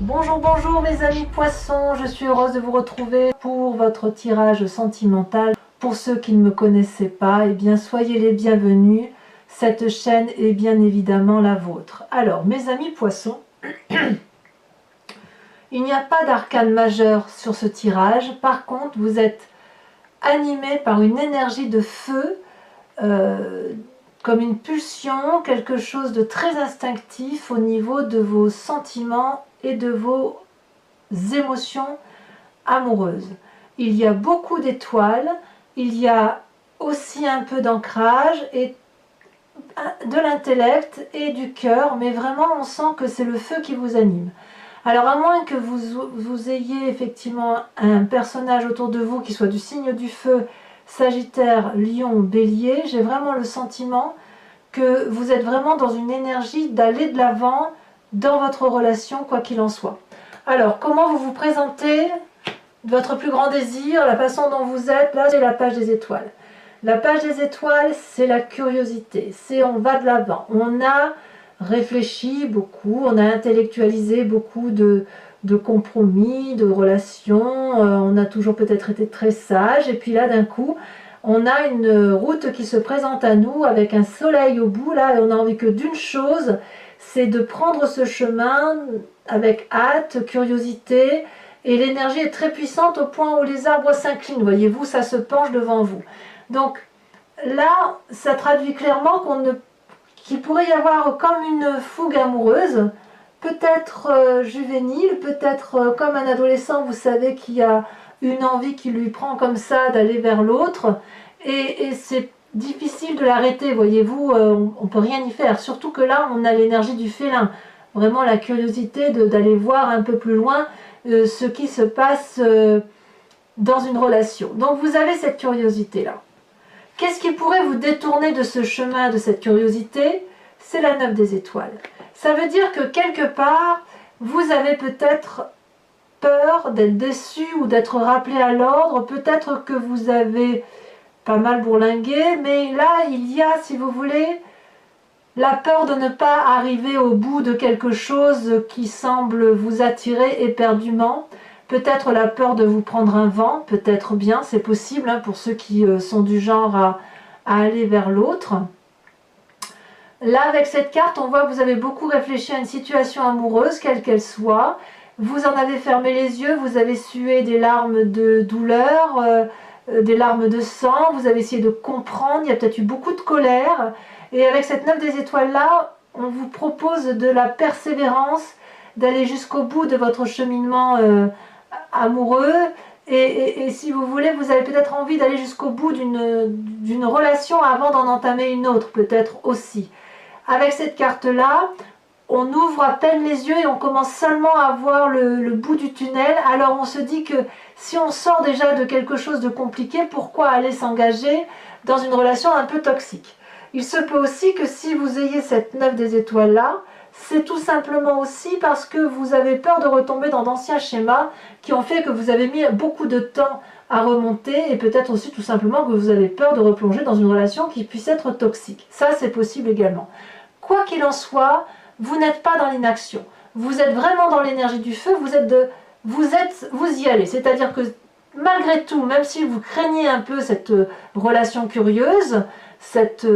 Bonjour, bonjour mes amis poissons, je suis heureuse de vous retrouver pour votre tirage sentimental. Pour ceux qui ne me connaissaient pas, eh bien soyez les bienvenus, cette chaîne est bien évidemment la vôtre. Alors mes amis poissons, il n'y a pas d'arcane majeur sur ce tirage, par contre vous êtes animés par une énergie de feu, comme une pulsion, quelque chose de très instinctif au niveau de vos sentiments et de vos émotions amoureuses. Il y a beaucoup d'étoiles, il y a aussi un peu d'ancrage et de l'intellect et du cœur, mais vraiment on sent que c'est le feu qui vous anime. Alors à moins que vous ayez effectivement un personnage autour de vous qui soit du signe du feu, Sagittaire, Lion, Bélier, j'ai vraiment le sentiment que vous êtes vraiment dans une énergie d'aller de l'avant dans votre relation, quoi qu'il en soit. Alors, comment vous vous présentez, votre plus grand désir, la façon dont vous êtes, là c'est la page des étoiles. La page des étoiles, c'est la curiosité, c'est on va de l'avant. On a réfléchi beaucoup, on a intellectualisé beaucoup de compromis, de relations, on a toujours peut-être été très sage, et puis là d'un coup, on a une route qui se présente à nous avec un soleil au bout, là, et on a envie que d'une chose, c'est de prendre ce chemin avec hâte, curiosité, et l'énergie est très puissante au point où les arbres s'inclinent, voyez-vous, ça se penche devant vous. Donc là, ça traduit clairement qu'il pourrait y avoir comme une fougue amoureuse, peut-être juvénile, peut-être comme un adolescent, vous savez, qui a une envie qui lui prend comme ça d'aller vers l'autre, et c'est difficile de l'arrêter, voyez-vous, on ne peut rien y faire, surtout que là, on a l'énergie du félin, vraiment la curiosité d'aller voir un peu plus loin ce qui se passe dans une relation. Donc vous avez cette curiosité-là. Qu'est-ce qui pourrait vous détourner de ce chemin, de cette curiosité? C'est la 9 des étoiles. Ça veut dire que quelque part, vous avez peut-être peur d'être déçu ou d'être rappelé à l'ordre. Peut-être que vous avez pas mal bourlingué, mais là, il y a, si vous voulez, la peur de ne pas arriver au bout de quelque chose qui semble vous attirer éperdument. Peut-être la peur de vous prendre un vent, peut-être bien, c'est possible hein, pour ceux qui sont du genre à aller vers l'autre. Là, avec cette carte, on voit que vous avez beaucoup réfléchi à une situation amoureuse, quelle qu'elle soit. Vous en avez fermé les yeux, vous avez sué des larmes de douleur, des larmes de sang, vous avez essayé de comprendre, il y a peut-être eu beaucoup de colère. Et avec cette 9 des étoiles là, on vous propose de la persévérance, d'aller jusqu'au bout de votre cheminement amoureux. Et si vous voulez, vous avez peut-être envie d'aller jusqu'au bout d'une relation avant d'en entamer une autre, peut-être aussi. Avec cette carte-là, on ouvre à peine les yeux et on commence seulement à voir le bout du tunnel. Alors on se dit que si on sort déjà de quelque chose de compliqué, pourquoi aller s'engager dans une relation un peu toxique? Il se peut aussi que si vous ayez cette 9 des étoiles là, c'est tout simplement aussi parce que vous avez peur de retomber dans d'anciens schémas qui ont fait que vous avez mis beaucoup de temps à remonter, et peut-être aussi tout simplement que vous avez peur de replonger dans une relation qui puisse être toxique. Ça, c'est possible également. Quoi qu'il en soit, vous n'êtes pas dans l'inaction. Vous êtes vraiment dans l'énergie du feu, vous y allez. C'est-à-dire que malgré tout, même si vous craignez un peu cette relation curieuse, cette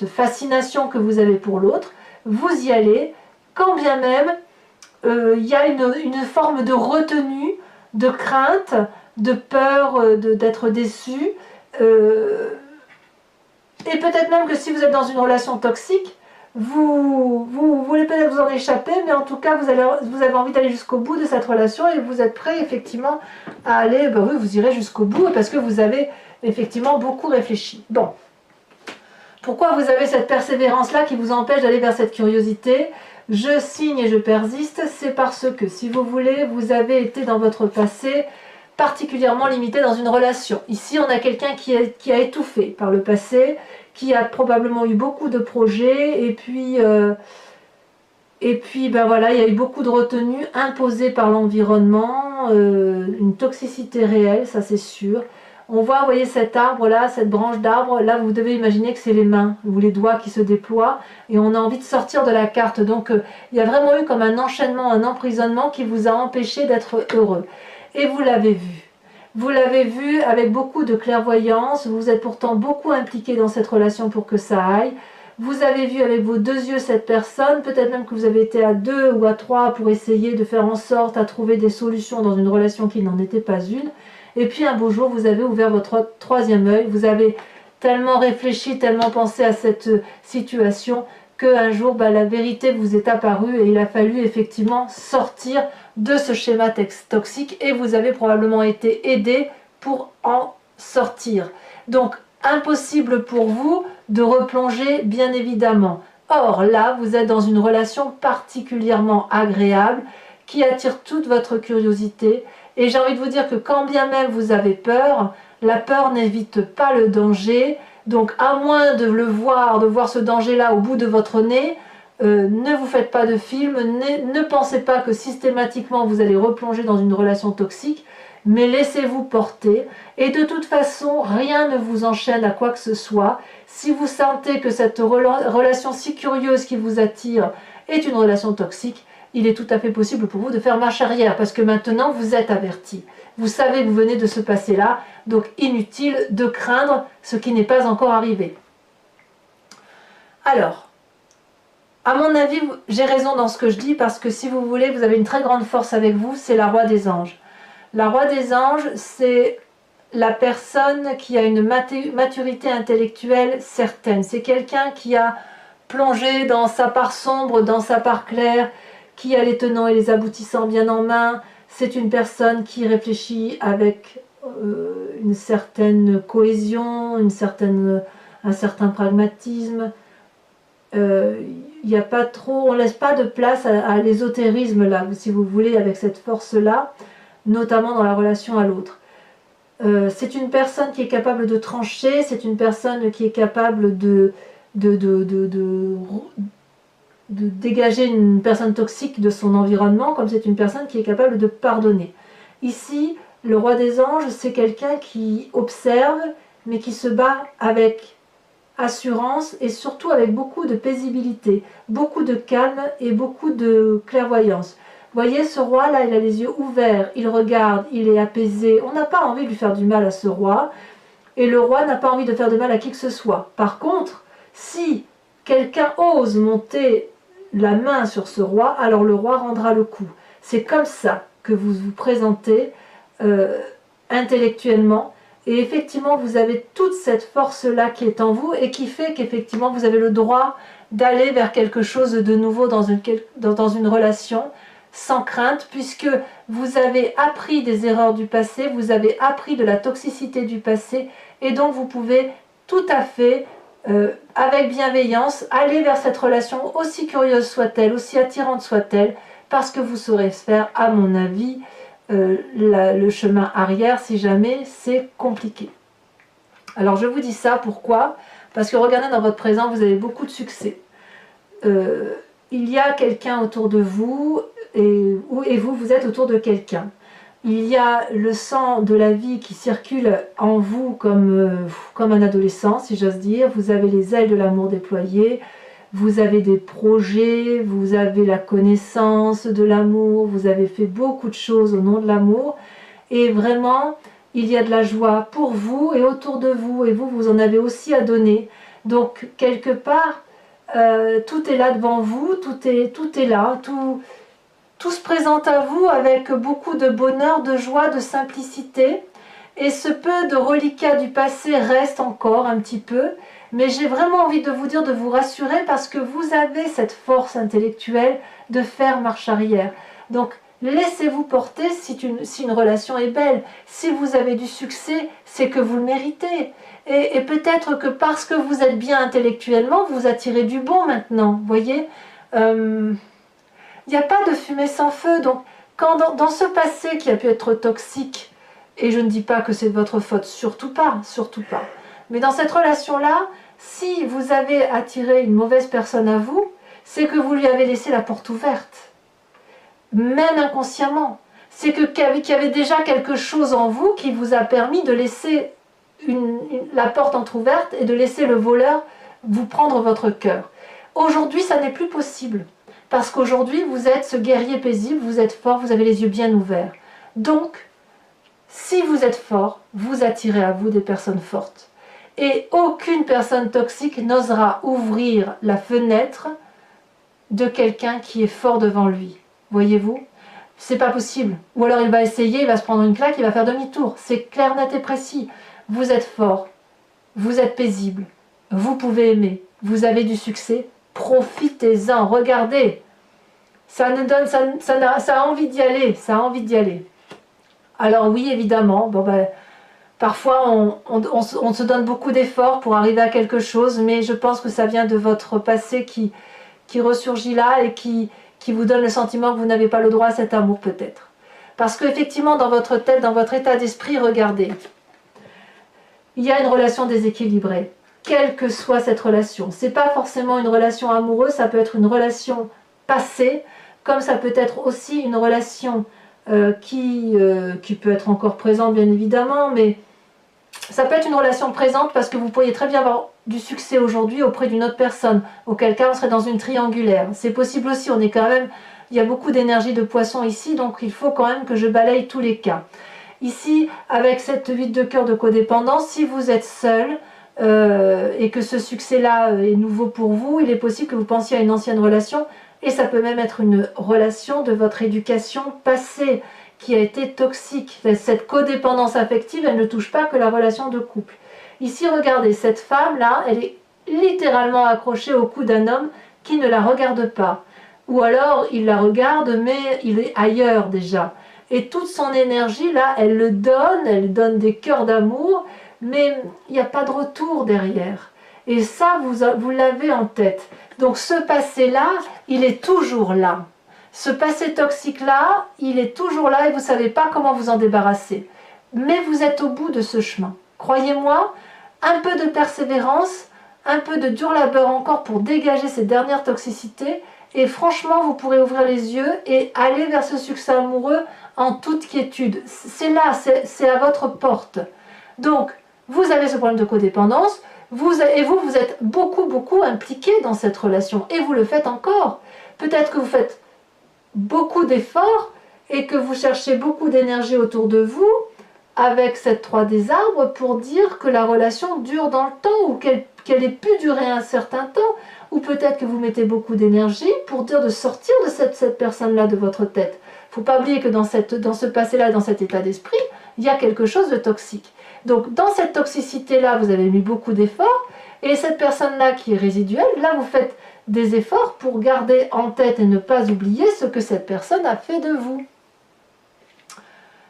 fascination que vous avez pour l'autre, vous y allez, quand bien même il y a une forme de retenue, de crainte, de peur d'être déçu. Et peut-être même que si vous êtes dans une relation toxique, vous voulez peut-être vous en échapper, mais en tout cas vous avez envie d'aller jusqu'au bout de cette relation et vous êtes prêt effectivement à aller, ben oui, vous irez jusqu'au bout parce que vous avez effectivement beaucoup réfléchi. Bon. Pourquoi vous avez cette persévérance-là qui vous empêche d'aller vers cette curiosité? Je signe et je persiste, c'est parce que, si vous voulez, vous avez été dans votre passé particulièrement limité dans une relation. Ici, on a quelqu'un qui a étouffé par le passé, qui a probablement eu beaucoup de projets, et puis ben voilà, il y a eu beaucoup de retenues imposées par l'environnement, une toxicité réelle, ça c'est sûr. On voit, vous voyez cet arbre là, cette branche d'arbre, là vous devez imaginer que c'est les mains ou les doigts qui se déploient et on a envie de sortir de la carte. Donc il y a vraiment eu comme un enchaînement, un emprisonnement qui vous a empêché d'être heureux. Et vous l'avez vu. Vous l'avez vu avec beaucoup de clairvoyance, vous êtes pourtant beaucoup impliqué dans cette relation pour que ça aille. Vous avez vu avec vos 2 yeux cette personne, peut-être même que vous avez été à 2 ou à 3 pour essayer de faire en sorte à trouver des solutions dans une relation qui n'en était pas une. Et puis un beau jour, vous avez ouvert votre 3e œil, vous avez tellement réfléchi, tellement pensé à cette situation, qu'un jour, la vérité vous est apparue et il a fallu effectivement sortir de ce schéma toxique et vous avez probablement été aidé pour en sortir. Donc, impossible pour vous de replonger, bien évidemment. Or, là, vous êtes dans une relation particulièrement agréable qui attire toute votre curiosité. Et j'ai envie de vous dire que quand bien même vous avez peur, la peur n'évite pas le danger. Donc, à moins de voir ce danger-là au bout de votre nez, ne vous faites pas de film, ne pensez pas que systématiquement vous allez replonger dans une relation toxique, mais laissez-vous porter. Et de toute façon, rien ne vous enchaîne à quoi que ce soit. Si vous sentez que cette relation si curieuse qui vous attire est une relation toxique, il est tout à fait possible pour vous de faire marche arrière, parce que maintenant vous êtes averti. Vous savez que vous venez de se passer là, donc inutile de craindre ce qui n'est pas encore arrivé. Alors, à mon avis, j'ai raison dans ce que je dis, parce que si vous voulez, vous avez une très grande force avec vous, c'est la roi des anges. La roi des anges, c'est la personne qui a une maturité intellectuelle certaine. C'est quelqu'un qui a plongé dans sa part sombre, dans sa part claire, qui a les tenants et les aboutissants bien en main. C'est une personne qui réfléchit avec une certaine cohésion, un certain pragmatisme. Y a pas trop, on ne laisse pas de place à l'ésotérisme là, si vous voulez, avec cette force-là, notamment dans la relation à l'autre. C'est une personne qui est capable de trancher, c'est une personne qui est capable de dégager une personne toxique de son environnement, comme c'est une personne qui est capable de pardonner. Ici, le roi des anges, c'est quelqu'un qui observe, mais qui se bat avec assurance et surtout avec beaucoup de paisibilité, beaucoup de calme et beaucoup de clairvoyance. Vous voyez, ce roi-là, il a les yeux ouverts, il regarde, il est apaisé. On n'a pas envie de lui faire du mal à ce roi, et le roi n'a pas envie de faire de mal à qui que ce soit. Par contre, si quelqu'un ose monter la main sur ce roi, alors le roi rendra le coup. C'est comme ça que vous vous présentez intellectuellement, et effectivement vous avez toute cette force-là qui est en vous et qui fait qu'effectivement vous avez le droit d'aller vers quelque chose de nouveau dans une relation sans crainte, puisque vous avez appris des erreurs du passé, vous avez appris de la toxicité du passé, et donc vous pouvez tout à fait avec bienveillance, aller vers cette relation, aussi curieuse soit-elle, aussi attirante soit-elle, parce que vous saurez faire, à mon avis, le chemin arrière si jamais c'est compliqué. Alors je vous dis ça, pourquoi? Parce que regardez, dans votre présent, vous avez beaucoup de succès. Il y a quelqu'un autour de vous, et vous êtes autour de quelqu'un. Il y a le sang de la vie qui circule en vous comme un adolescent, si j'ose dire. Vous avez les ailes de l'amour déployées, vous avez des projets, vous avez la connaissance de l'amour, vous avez fait beaucoup de choses au nom de l'amour. Et vraiment, il y a de la joie pour vous et autour de vous. Et vous, vous en avez aussi à donner. Donc, quelque part, tout est là devant vous, tout est là, tout se présente à vous avec beaucoup de bonheur, de joie, de simplicité. Et ce peu de reliquats du passé reste encore un petit peu. Mais j'ai vraiment envie de vous dire, de vous rassurer, parce que vous avez cette force intellectuelle de faire marche arrière. Donc, laissez-vous porter si une relation est belle. Si vous avez du succès, c'est que vous le méritez. Et peut-être que parce que vous êtes bien intellectuellement, vous attirez du bon maintenant. Vous voyez, il n'y a pas de fumée sans feu. Donc, quand dans ce passé qui a pu être toxique, et je ne dis pas que c'est de votre faute, surtout pas, surtout pas. Mais dans cette relation-là, si vous avez attiré une mauvaise personne à vous, c'est que vous lui avez laissé la porte ouverte. Même inconsciemment. C'est qu'il y avait déjà quelque chose en vous qui vous a permis de laisser la porte entrouverte et de laisser le voleur vous prendre votre cœur. Aujourd'hui, ça n'est plus possible. Parce qu'aujourd'hui, vous êtes ce guerrier paisible, vous êtes fort, vous avez les yeux bien ouverts. Donc, si vous êtes fort, vous attirez à vous des personnes fortes. Et aucune personne toxique n'osera ouvrir la fenêtre de quelqu'un qui est fort devant lui. Voyez-vous? C'est pas possible. Ou alors il va essayer, il va se prendre une claque, il va faire demi-tour. C'est clair, net et précis. Vous êtes fort, vous êtes paisible, vous pouvez aimer, vous avez du succès, profitez-en, regardez. Ça a envie d'y aller, ça a envie d'y aller. Alors oui, évidemment, bon ben, parfois on se donne beaucoup d'efforts pour arriver à quelque chose, mais je pense que ça vient de votre passé qui ressurgit là et qui vous donne le sentiment que vous n'avez pas le droit à cet amour peut-être. Parce qu'effectivement, dans votre tête, dans votre état d'esprit, regardez, il y a une relation déséquilibrée, quelle que soit cette relation. Ce n'est pas forcément une relation amoureuse, ça peut être une relation passée, comme ça peut être aussi une relation qui peut être encore présente bien évidemment, mais ça peut être une relation présente parce que vous pourriez très bien avoir du succès aujourd'hui auprès d'une autre personne, auquel cas on serait dans une triangulaire. C'est possible aussi, on est quand même, il y a beaucoup d'énergie de poisson ici, donc il faut quand même que je balaye tous les cas. Ici, avec cette 8 de cœur de codépendance, si vous êtes seul et que ce succès-là est nouveau pour vous, il est possible que vous pensiez à une ancienne relation, et ça peut même être une relation de votre éducation passée, qui a été toxique. Cette codépendance affective, elle ne touche pas que la relation de couple. Ici, regardez, cette femme-là, elle est littéralement accrochée au cou d'un homme qui ne la regarde pas. Ou alors, il la regarde, mais il est ailleurs déjà. Et toute son énergie, là, elle donne des cœurs d'amour, mais il n'y a pas de retour derrière. Et ça, vous l'avez en tête. Donc ce passé-là, il est toujours là. Ce passé toxique-là, il est toujours là et vous ne savez pas comment vous en débarrasser. Mais vous êtes au bout de ce chemin. Croyez-moi, un peu de persévérance, un peu de dur labeur encore pour dégager ces dernières toxicités et franchement, vous pourrez ouvrir les yeux et aller vers ce succès amoureux en toute quiétude. C'est là, c'est à votre porte. Donc, vous avez ce problème de codépendance, vous êtes beaucoup impliqué dans cette relation et vous le faites encore. Peut-être que vous faites beaucoup d'efforts et que vous cherchez beaucoup d'énergie autour de vous avec cette 3 des arbres pour dire que la relation dure dans le temps ou qu'elle ait pu durer un certain temps, ou peut-être que vous mettez beaucoup d'énergie pour dire de sortir de cette personne-là de votre tête. Il ne faut pas oublier que dans ce passé-là, dans cet état d'esprit, il y a quelque chose de toxique. Donc dans cette toxicité-là, vous avez mis beaucoup d'efforts, et cette personne-là qui est résiduelle, là vous faites des efforts pour garder en tête et ne pas oublier ce que cette personne a fait de vous.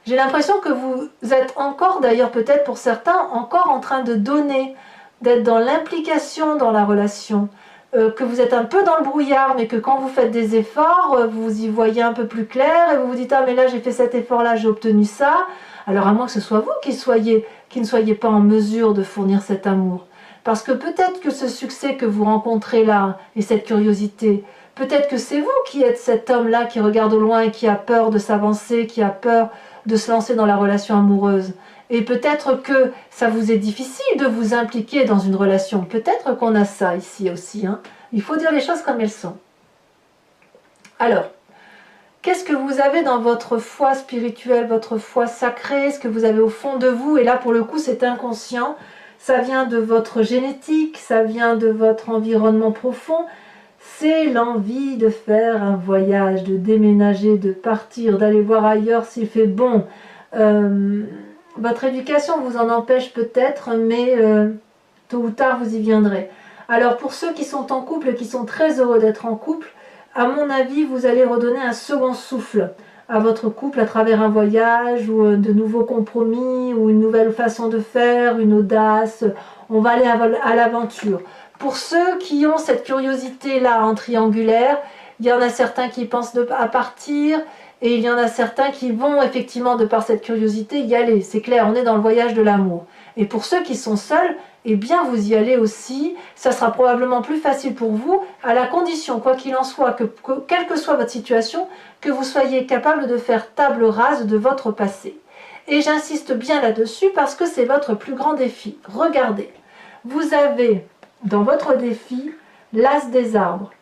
J'ai l'impression que vous êtes encore, d'ailleurs peut-être pour certains, encore en train de donner, d'être dans l'implication dans la relation, que vous êtes un peu dans le brouillard, mais que quand vous faites des efforts, vous y voyez un peu plus clair, et vous vous dites « Ah mais là j'ai fait cet effort-là, j'ai obtenu ça », alors à moins que ce soit vous qui ne soyez pas en mesure de fournir cet amour. Parce que peut-être que ce succès que vous rencontrez là, et cette curiosité, peut-être que c'est vous qui êtes cet homme-là qui regarde au loin et qui a peur de s'avancer, qui a peur de se lancer dans la relation amoureuse. Et peut-être que ça vous est difficile de vous impliquer dans une relation. Peut-être qu'on a ça ici aussi. Hein. Il faut dire les choses comme elles sont. Alors, qu'est-ce que vous avez dans votre foi spirituelle, votre foi sacrée, ce que vous avez au fond de vous? Et là, pour le coup, c'est inconscient. Ça vient de votre génétique, ça vient de votre environnement profond. C'est l'envie de faire un voyage, de déménager, de partir, d'aller voir ailleurs s'il fait bon. Votre éducation vous en empêche peut-être, mais tôt ou tard vous y viendrez. Alors pour ceux qui sont en couple et qui sont très heureux d'être en couple, à mon avis, vous allez redonner un second souffle à votre couple à travers un voyage ou de nouveaux compromis ou une nouvelle façon de faire, une audace. On va aller à l'aventure. Pour ceux qui ont cette curiosité-là en triangulaire, il y en a certains qui pensent à partir et il y en a certains qui vont effectivement, de par cette curiosité, y aller. C'est clair, on est dans le voyage de l'amour. Et pour ceux qui sont seuls, eh bien vous y allez aussi. Ça sera probablement plus facile pour vous, à la condition, quoi qu'il en soit, que quelle que soit votre situation, que vous soyez capable de faire table rase de votre passé. Et j'insiste bien là-dessus parce que c'est votre plus grand défi. Regardez, vous avez dans votre défi l'as des arbres.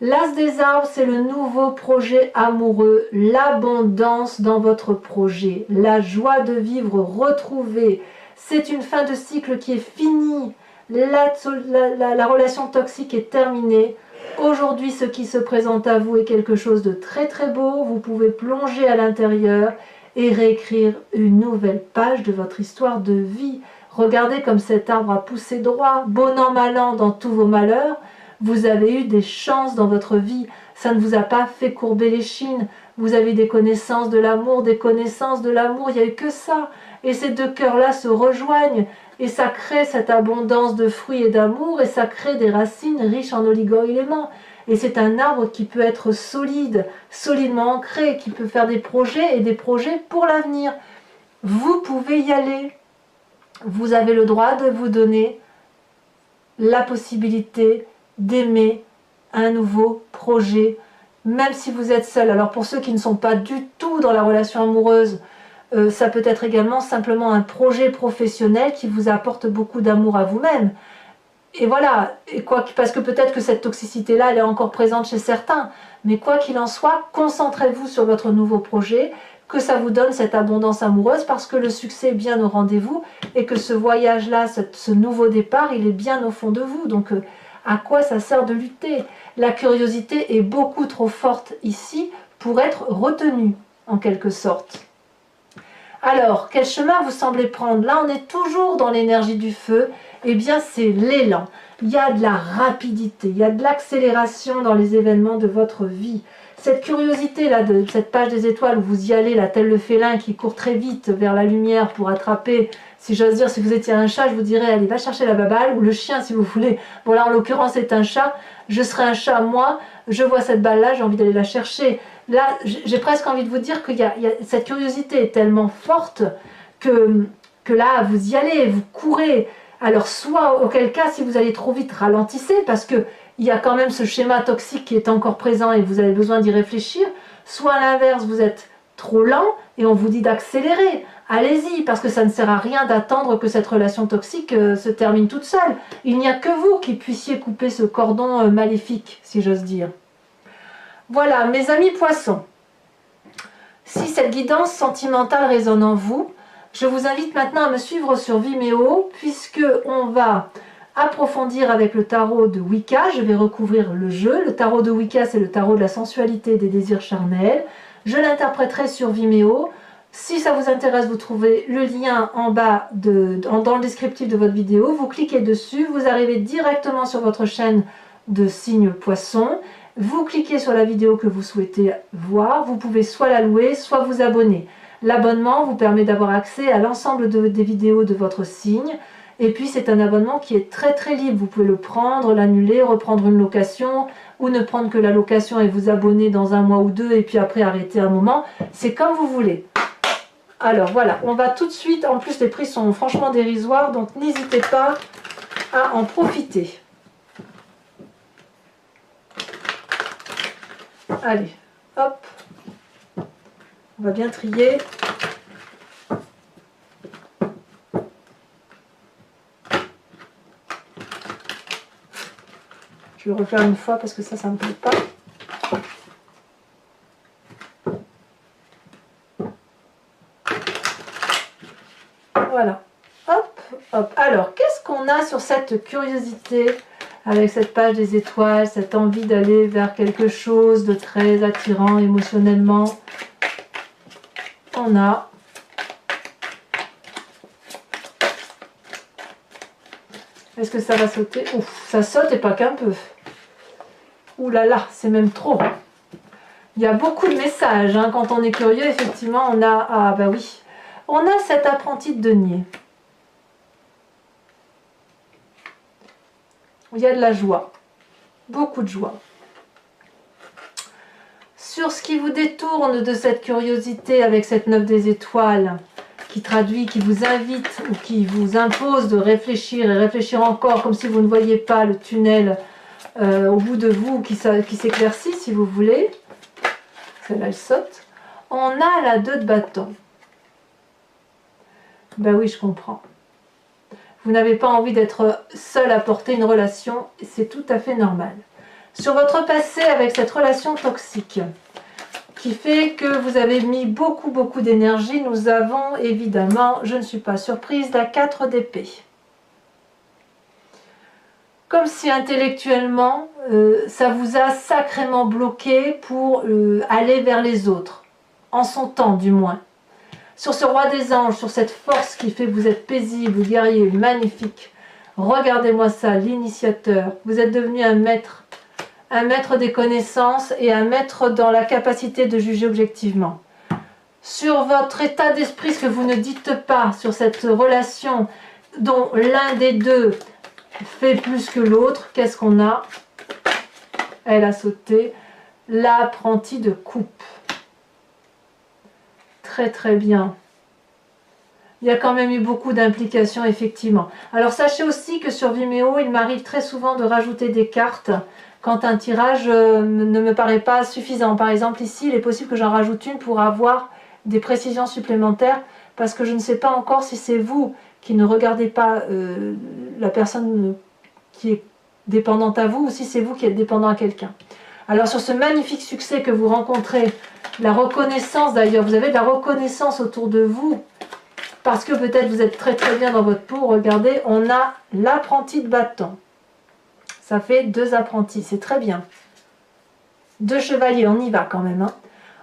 L'as des arbres, c'est le nouveau projet amoureux, l'abondance dans votre projet, la joie de vivre retrouvée. C'est une fin de cycle qui est finie. La relation toxique est terminée. Aujourd'hui, ce qui se présente à vous est quelque chose de très très beau. Vous pouvez plonger à l'intérieur et réécrire une nouvelle page de votre histoire de vie. Regardez comme cet arbre a poussé droit, bon an, mal an, dans tous vos malheurs. Vous avez eu des chances dans votre vie. Ça ne vous a pas fait courber les chines. Vous avez des connaissances de l'amour, des connaissances de l'amour. Il n'y a eu que ça. Et ces deux cœurs-là se rejoignent. Et ça crée cette abondance de fruits et d'amour. Et ça crée des racines riches en oligo-éléments. Et c'est un arbre qui peut être solide, solidement ancré, qui peut faire des projets et des projets pour l'avenir. Vous pouvez y aller. Vous avez le droit de vous donner la possibilité d'aimer un nouveau projet, même si vous êtes seul. Alors pour ceux qui ne sont pas du tout dans la relation amoureuse, ça peut être également simplement un projet professionnel qui vous apporte beaucoup d'amour à vous-même. Et voilà, parce que peut-être que cette toxicité-là, elle est encore présente chez certains. Mais quoi qu'il en soit, concentrez-vous sur votre nouveau projet, que ça vous donne cette abondance amoureuse, parce que le succès est bien au rendez-vous, et que ce voyage-là, ce nouveau départ, il est bien au fond de vous. Donc, à quoi ça sert de lutter? La curiosité est beaucoup trop forte ici pour être retenue, en quelque sorte. Alors, quel chemin vous semblez prendre? Là, on est toujours dans l'énergie du feu. Eh bien, c'est l'élan. Il y a de la rapidité, il y a de l'accélération dans les événements de votre vie. Cette curiosité-là, de cette page des étoiles où vous y allez, là, tel le félin qui court très vite vers la lumière pour attraper, si j'ose dire, si vous étiez un chat, je vous dirais, allez, va chercher la baballe, ou le chien, si vous voulez. Bon, là, en l'occurrence, c'est un chat. Je serais un chat, moi, je vois cette balle-là, j'ai envie d'aller la chercher. Là, j'ai presque envie de vous dire que cette curiosité est tellement forte que là, vous y allez, vous courez. Alors, soit, auquel cas, si vous allez trop vite, ralentissez, parce que il y a quand même ce schéma toxique qui est encore présent et vous avez besoin d'y réfléchir. Soit à l'inverse, vous êtes trop lent et on vous dit d'accélérer. Allez-y, parce que ça ne sert à rien d'attendre que cette relation toxique se termine toute seule. Il n'y a que vous qui puissiez couper ce cordon maléfique, si j'ose dire. Voilà, mes amis poissons. Si cette guidance sentimentale résonne en vous, je vous invite maintenant à me suivre sur Vimeo, puisque on va approfondir avec le tarot de Wicca. Je vais recouvrir le jeu. Le tarot de Wicca, c'est le tarot de la sensualité et des désirs charnels. Je l'interpréterai sur Vimeo. Si ça vous intéresse, vous trouvez le lien en bas, dans le descriptif de votre vidéo. Vous cliquez dessus, vous arrivez directement sur votre chaîne de signe poisson. Vous cliquez sur la vidéo que vous souhaitez voir. Vous pouvez soit la louer, soit vous abonner. L'abonnement vous permet d'avoir accès à l'ensemble des vidéos de votre signe. Et puis c'est un abonnement qui est très très libre. Vous pouvez le prendre, l'annuler, reprendre une location, ou ne prendre que la location et vous abonner dans un mois ou deux, et puis après arrêter un moment. C'est comme vous voulez. Alors voilà, on va tout de suite. En plus les prix sont franchement dérisoires, donc n'hésitez pas à en profiter. Allez, hop. On va bien trier. Je vais refaire une fois parce que ça ne me plaît pas. Voilà. Hop, hop. Alors, qu'est-ce qu'on a sur cette curiosité avec cette page des étoiles, cette envie d'aller vers quelque chose de très attirant émotionnellement? On a est-ce que ça va sauter? Ouf, ça saute et pas qu'un peu. Ouh là là, c'est même trop. Il y a beaucoup de messages. Hein. Quand on est curieux, effectivement, on a... Ah bah oui. On a cet apprenti de denier. Il y a de la joie. Beaucoup de joie. Sur ce qui vous détourne de cette curiosité avec cette 9 des étoiles, qui traduit, qui vous invite ou qui vous impose de réfléchir et réfléchir encore comme si vous ne voyiez pas le tunnel au bout de vous qui s'éclaircit si vous voulez. Celle-là elle saute. On a la 2 de bâton. Ben oui, je comprends. Vous n'avez pas envie d'être seul à porter une relation, c'est tout à fait normal. Sur votre passé avec cette relation toxique, qui fait que vous avez mis beaucoup d'énergie, nous avons évidemment, je ne suis pas surprise, la 4 d'épée. Comme si intellectuellement, ça vous a sacrément bloqué pour aller vers les autres, en son temps du moins. Sur ce roi des anges, sur cette force qui fait que vous êtes paisible, guerrier, magnifique. Regardez-moi ça, l'initiateur. Vous êtes devenu un maître des connaissances et un maître dans la capacité de juger objectivement. Sur votre état d'esprit, ce que vous ne dites pas, sur cette relation dont l'un des deux fait plus que l'autre, qu'est-ce qu'on a? Elle a sauté. L'apprenti de coupe. Très bien. Il y a quand même eu beaucoup d'implications, effectivement. Alors sachez aussi que sur Vimeo, il m'arrive très souvent de rajouter des cartes quand un tirage ne me paraît pas suffisant. Par exemple, ici, il est possible que j'en rajoute une pour avoir des précisions supplémentaires, parce que je ne sais pas encore si c'est vous qui ne regardez pas la personne qui est dépendante à vous, ou si c'est vous qui êtes dépendant à quelqu'un. Alors sur ce magnifique succès que vous rencontrez, la reconnaissance d'ailleurs, vous avez de la reconnaissance autour de vous, parce que peut-être vous êtes très bien dans votre peau. Regardez, on a l'apprenti de bâton. Ça fait 2 apprentis, c'est très bien. 2 chevaliers, on y va quand même. Hein.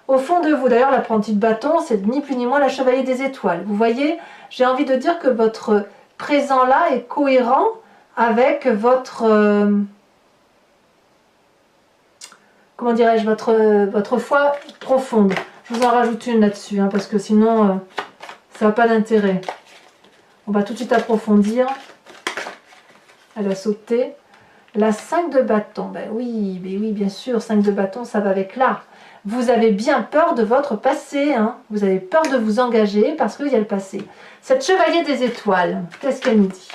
Au fond de vous, d'ailleurs, l'apprenti de bâton, c'est ni plus ni moins la chevalier des étoiles. Vous voyez, j'ai envie de dire que votre présent là est cohérent avec votre... comment dirais-je, votre foi profonde. Je vous en rajoute une là-dessus, hein, parce que sinon, ça n'a pas d'intérêt. On va tout de suite approfondir. Elle a sauté. La 5 de bâton. Ben oui, bien sûr, 5 de bâton, ça va avec l'art. Vous avez bien peur de votre passé. Hein. Vous avez peur de vous engager parce qu'il y a le passé. Cette chevalier des étoiles, qu'est-ce qu'elle nous dit?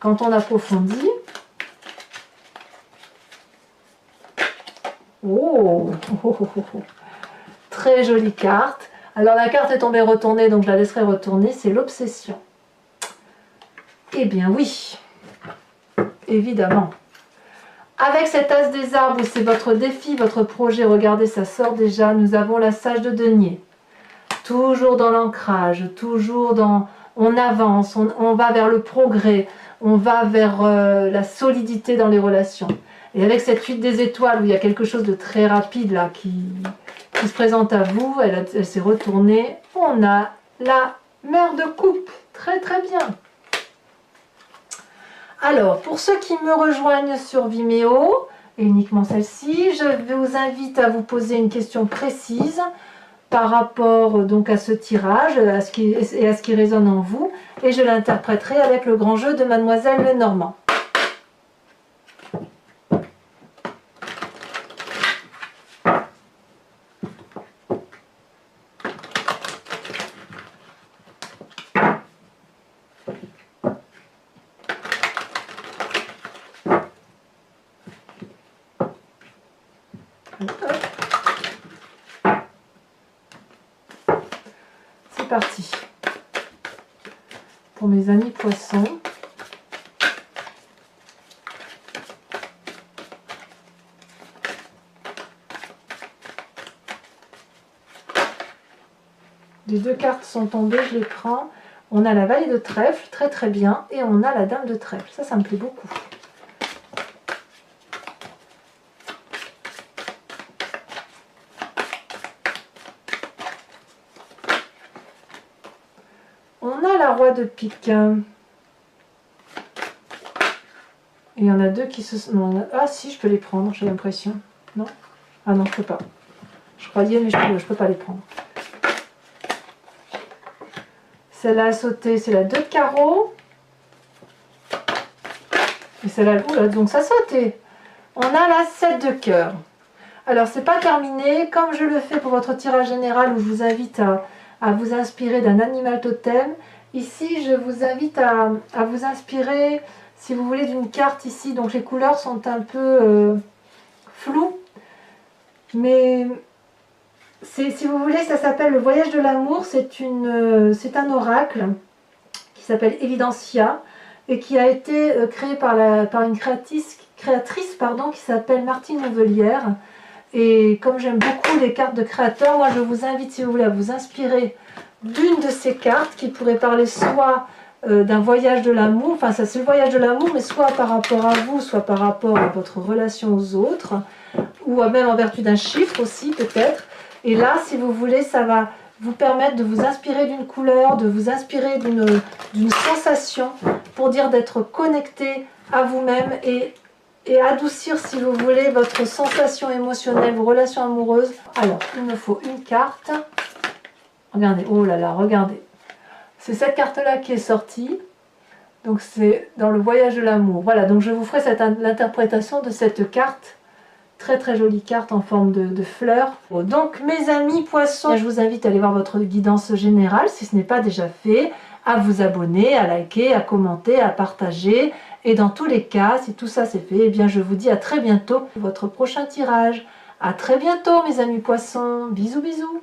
Quand on approfondit... Oh, très jolie carte. Alors la carte est tombée retournée, donc je la laisserai retourner. C'est l'obsession. Eh bien oui, évidemment. Avec cet as des arbres, où c'est votre défi, votre projet, regardez, ça sort déjà. Nous avons la sage de denier. Toujours dans l'ancrage, toujours dans... On avance, on va vers le progrès, on va vers la solidité dans les relations. Et avec cette 8 des étoiles, où il y a quelque chose de très rapide là, qui se présente à vous, elle s'est retournée. On a la mère de coupe. Très bien. Alors, pour ceux qui me rejoignent sur Vimeo, et uniquement celle-ci, je vous invite à vous poser une question précise par rapport donc à ce tirage et à ce qui résonne en vous, et je l'interpréterai avec le grand jeu de Mademoiselle Lenormand. C'est parti. Pour mes amis poissons. Les 2 cartes sont tombées, je les prends. On a la vallée de trèfle, très bien, et on a la dame de trèfle. Ça me plaît beaucoup. On a la roi de pique. Et il y en a 2 qui se... Non, ah si, je peux les prendre, j'ai l'impression. Non? Ah non, je peux pas. Je croyais, mais je peux pas les prendre. Celle-là a sauté, c'est la 2 de carreau. Et celle-là, oula, donc ça a sauté. On a la 7 de cœur. Alors, c'est pas terminé. Comme je le fais pour votre tirage général, où je vous invite à vous inspirer d'un animal totem, ici, je vous invite à vous inspirer, si vous voulez, d'une carte ici. Donc, les couleurs sont un peu floues. Mais si vous voulez, ça s'appelle le voyage de l'amour. C'est un oracle qui s'appelle Evidencia et qui a été créé par une créatrice pardon, qui s'appelle Martine Nouvelière. Et comme j'aime beaucoup les cartes de créateurs, moi je vous invite, si vous voulez, à vous inspirer d'une de ces cartes qui pourrait parler soit d'un voyage de l'amour, enfin ça c'est le voyage de l'amour, mais soit par rapport à vous, soit par rapport à votre relation aux autres, ou même en vertu d'un chiffre aussi peut-être. Et là, si vous voulez, ça va vous permettre de vous inspirer d'une couleur, de vous inspirer d'une sensation, pour dire d'être connecté à vous-même et adoucir, si vous voulez, votre sensation émotionnelle, vos relations amoureuses. Alors, il me faut une carte. Regardez, oh là là, regardez. C'est cette carte-là qui est sortie. Donc, c'est dans le voyage de l'amour. Voilà, donc je vous ferai l'interprétation de cette carte. Très très jolie carte en forme de fleurs. Donc, mes amis poissons, je vous invite à aller voir votre guidance générale, si ce n'est pas déjà fait, à vous abonner, à liker, à commenter, à partager. Et dans tous les cas, si tout ça c'est fait, eh bien je vous dis à très bientôt pour votre prochain tirage. À très bientôt mes amis poissons. Bisous bisous.